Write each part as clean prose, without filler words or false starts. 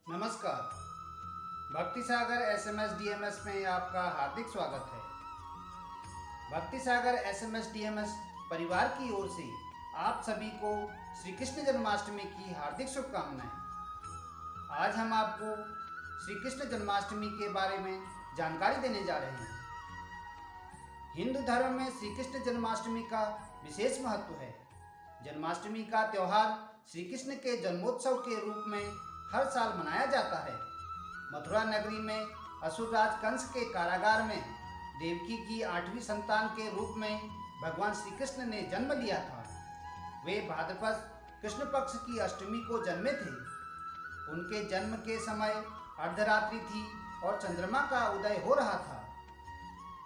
नमस्कार। भक्ति सागर SMS DMs में आपका हार्दिक स्वागत है। भक्ति सागर एसएमएस डीएमएस परिवार की ओर से आप सभी को श्री कृष्ण जन्माष्टमी की हार्दिक शुभकामनाएं। आज हम आपको श्री कृष्ण जन्माष्टमी के बारे में जानकारी देने जा रहे हैं। हिंदू धर्म में श्री कृष्ण जन्माष्टमी का विशेष महत्व है। जन्माष्टमी का त्यौहार श्री कृष्ण के जन्मोत्सव के रूप में हर साल मनाया जाता है। मथुरा नगरी में असुरराज कंस के कारागार में देवकी की 8वीं संतान के रूप में भगवान श्री कृष्ण ने जन्म लिया था। वे भाद्रपद कृष्ण पक्ष की अष्टमी को जन्मे थे। उनके जन्म के समय अर्धरात्रि थी और चंद्रमा का उदय हो रहा था।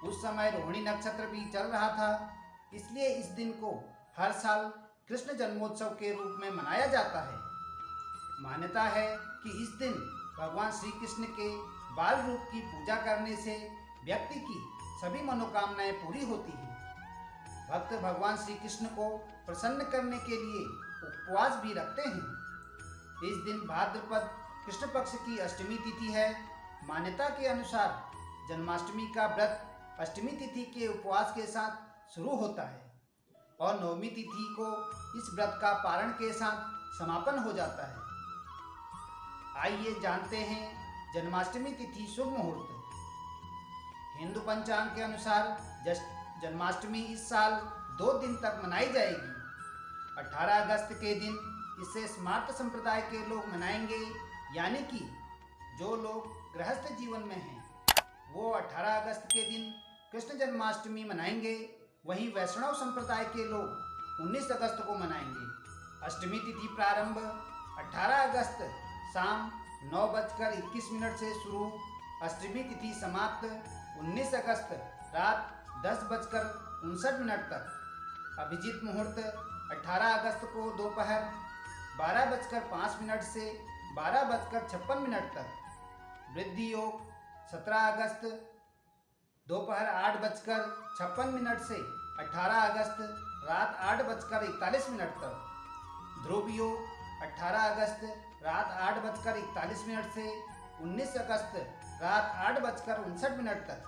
उस समय रोहिणी नक्षत्र भी चल रहा था, इसलिए इस दिन को हर साल कृष्ण जन्मोत्सव के रूप में मनाया जाता है। मान्यता है कि इस दिन भगवान श्री कृष्ण के बाल रूप की पूजा करने से व्यक्ति की सभी मनोकामनाएं पूरी होती हैं। भक्त भगवान श्री कृष्ण को प्रसन्न करने के लिए उपवास भी रखते हैं। इस दिन भाद्रपद कृष्ण पक्ष की अष्टमी तिथि है। मान्यता के अनुसार जन्माष्टमी का व्रत अष्टमी तिथि के उपवास के साथ शुरू होता है और नवमी तिथि को इस व्रत का पारण के साथ समापन हो जाता है। आइए जानते हैं जन्माष्टमी तिथि शुभ मुहूर्त। हिंदू पंचांग के अनुसार जन्माष्टमी इस साल 2 दिन तक मनाई जाएगी। 18 अगस्त के दिन इसे स्मार्त संप्रदाय के लोग मनाएंगे, यानी कि जो लोग गृहस्थ जीवन में हैं वो 18 अगस्त के दिन कृष्ण जन्माष्टमी मनाएंगे। वहीं वैष्णव संप्रदाय के लोग 19 अगस्त को मनाएंगे। अष्टमी तिथि प्रारंभ 18 अगस्त शाम 9:21 से शुरू। अष्टमी तिथि समाप्त 19 अगस्त रात 10:59 तक। अभिजीत मुहूर्त 18 अगस्त को दोपहर 12:05 से 12:56 तक। वृद्धि योग 17 अगस्त दोपहर 8:56 से 18 अगस्त रात 8:41 तक। ध्रुव योग 18 अगस्त रात 8:41 से 19 अगस्त रात 8:59 तक।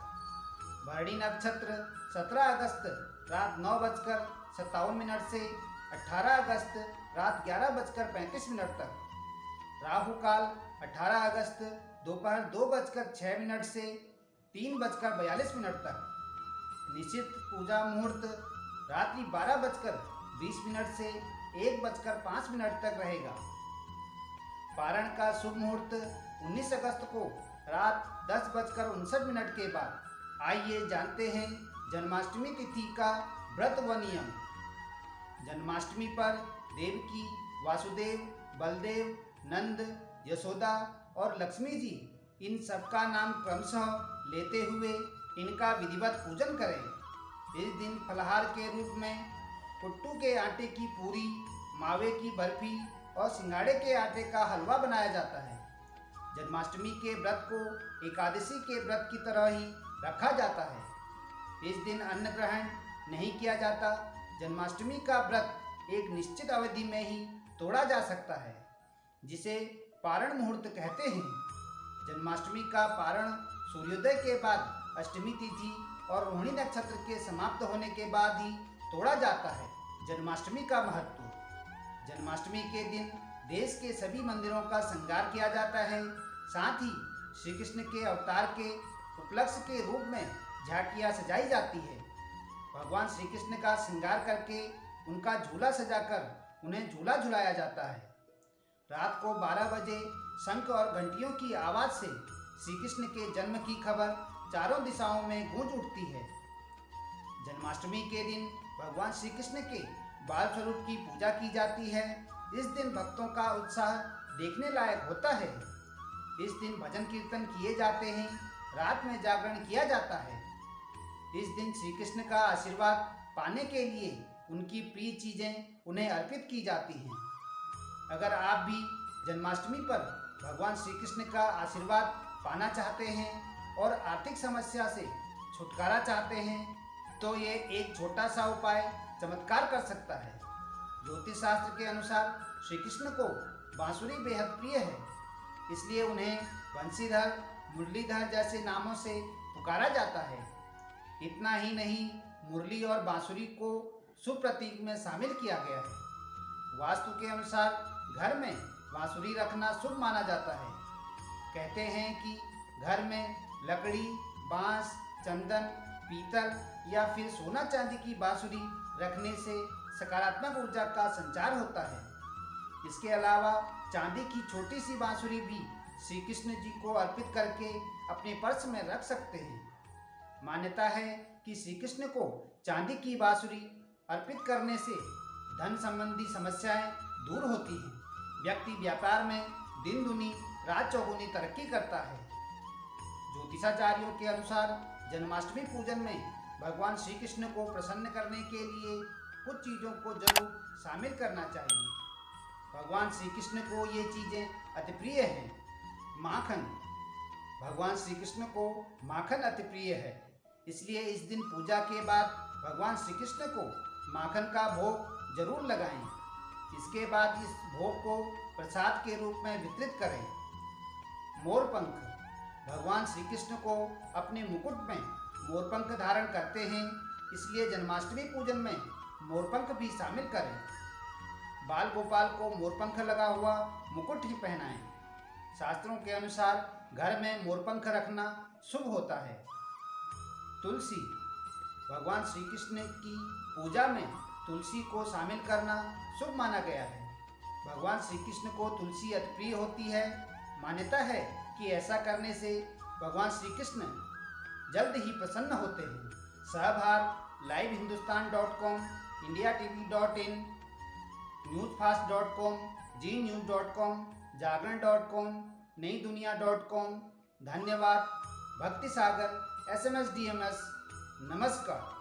भरणी नक्षत्र 17 अगस्त रात 9:57 से 18 अगस्त रात 11:35 तक। राहु काल 18 अगस्त दोपहर 2:06 से 3:42 तक। निश्चित पूजा मुहूर्त रात्रि 12:20 से 1:05 तक रहेगा। पारण का शुभ मुहूर्त 19 अगस्त को रात 10:59 के बाद। आइए जानते हैं जन्माष्टमी तिथि का व्रत व नियम। जन्माष्टमी पर देवकी, वासुदेव, बलदेव, नंद, यशोदा और लक्ष्मी जी इन सबका नाम क्रमशः लेते हुए इनका विधिवत पूजन करें। इस दिन फलाहार के रूप में कुट्टू के आटे की पूरी, मावे की बर्फी और सिंगाड़े के आटे का हलवा बनाया जाता है। जन्माष्टमी के व्रत को एकादशी के व्रत की तरह ही रखा जाता है। इस दिन अन्न ग्रहण नहीं किया जाता। जन्माष्टमी का व्रत एक निश्चित अवधि में ही तोड़ा जा सकता है, जिसे पारण मुहूर्त कहते हैं। जन्माष्टमी का पारण सूर्योदय के बाद अष्टमी तिथि और रोहिणी नक्षत्र के समाप्त होने के बाद ही तोड़ा जाता है। जन्माष्टमी का महत्व। जन्माष्टमी के दिन देश के सभी मंदिरों का श्रृंगार किया जाता है। साथ ही श्री कृष्ण के अवतार के उपलक्ष्य के रूप में झांकियाँ सजाई जाती है। भगवान श्री कृष्ण का श्रृंगार करके उनका झूला सजाकर उन्हें झूला झुलाया जाता है। रात को 12 बजे शंख और घंटियों की आवाज़ से श्री कृष्ण के जन्म की खबर चारों दिशाओं में गूंज उठती है। जन्माष्टमी के दिन भगवान श्री कृष्ण के बाल स्वरूप की पूजा की जाती है। इस दिन भक्तों का उत्साह देखने लायक होता है। इस दिन भजन कीर्तन किए जाते हैं। रात में जागरण किया जाता है। इस दिन श्री कृष्ण का आशीर्वाद पाने के लिए उनकी प्रिय चीज़ें उन्हें अर्पित की जाती हैं। अगर आप भी जन्माष्टमी पर भगवान श्री कृष्ण का आशीर्वाद पाना चाहते हैं और आर्थिक समस्या से छुटकारा चाहते हैं, तो ये एक छोटा सा उपाय चमत्कार कर सकता है। ज्योतिष शास्त्र के अनुसार श्री कृष्ण को बांसुरी बेहद प्रिय है। इसलिए उन्हें बंशीधर, मुरलीधर जैसे नामों से पुकारा जाता है। इतना ही नहीं, मुरली और बांसुरी को शुभ प्रतीक में शामिल किया गया है। वास्तु के अनुसार घर में बांसुरी रखना शुभ माना जाता है। कहते हैं कि घर में लकड़ी, बांस, चंदन, पीतल या फिर सोना चांदी की बांसुरी रखने से सकारात्मक ऊर्जा का संचार होता है। इसके अलावा चांदी की छोटी सी बांसुरी भी श्री कृष्ण जी को अर्पित करके अपने पर्स में रख सकते हैं। मान्यता है कि श्री कृष्ण को चांदी की बांसुरी अर्पित करने से धन संबंधी समस्याएं दूर होती हैं। व्यक्ति व्यापार में दिन दुनी रात चौगुनी तरक्की करता है। ज्योतिषाचार्यों के अनुसार जन्माष्टमी पूजन में भगवान श्री कृष्ण को प्रसन्न करने के लिए कुछ चीज़ों को जरूर शामिल करना चाहिए। भगवान श्री कृष्ण को ये चीज़ें अति प्रिय हैं। माखन, भगवान श्री कृष्ण को माखन अति प्रिय है, इसलिए इस दिन पूजा के बाद भगवान श्री कृष्ण को माखन का भोग जरूर लगाएं। इसके बाद इस भोग को प्रसाद के रूप में वितरित करें। मोरपंख, भगवान श्री कृष्ण को अपने मुकुट में मोरपंख धारण करते हैं, इसलिए जन्माष्टमी पूजन में मोरपंख भी शामिल करें। बाल गोपाल को मोरपंख लगा हुआ मुकुट ही पहनाएं। शास्त्रों के अनुसार घर में मोरपंख रखना शुभ होता है। तुलसी, भगवान श्री कृष्ण की पूजा में तुलसी को शामिल करना शुभ माना गया है। भगवान श्री कृष्ण को तुलसी अति प्रिय होती है। मान्यता है कि ऐसा करने से भगवान श्री कृष्ण जल्द ही प्रसन्न होते हैं। सहभार livehindustan.com, indiatv.in, newsfast.com, gnews.com, जागरण.com, नईदुनिया.com। धन्यवाद। भक्ति सागर SMS DMS, नमस्कार।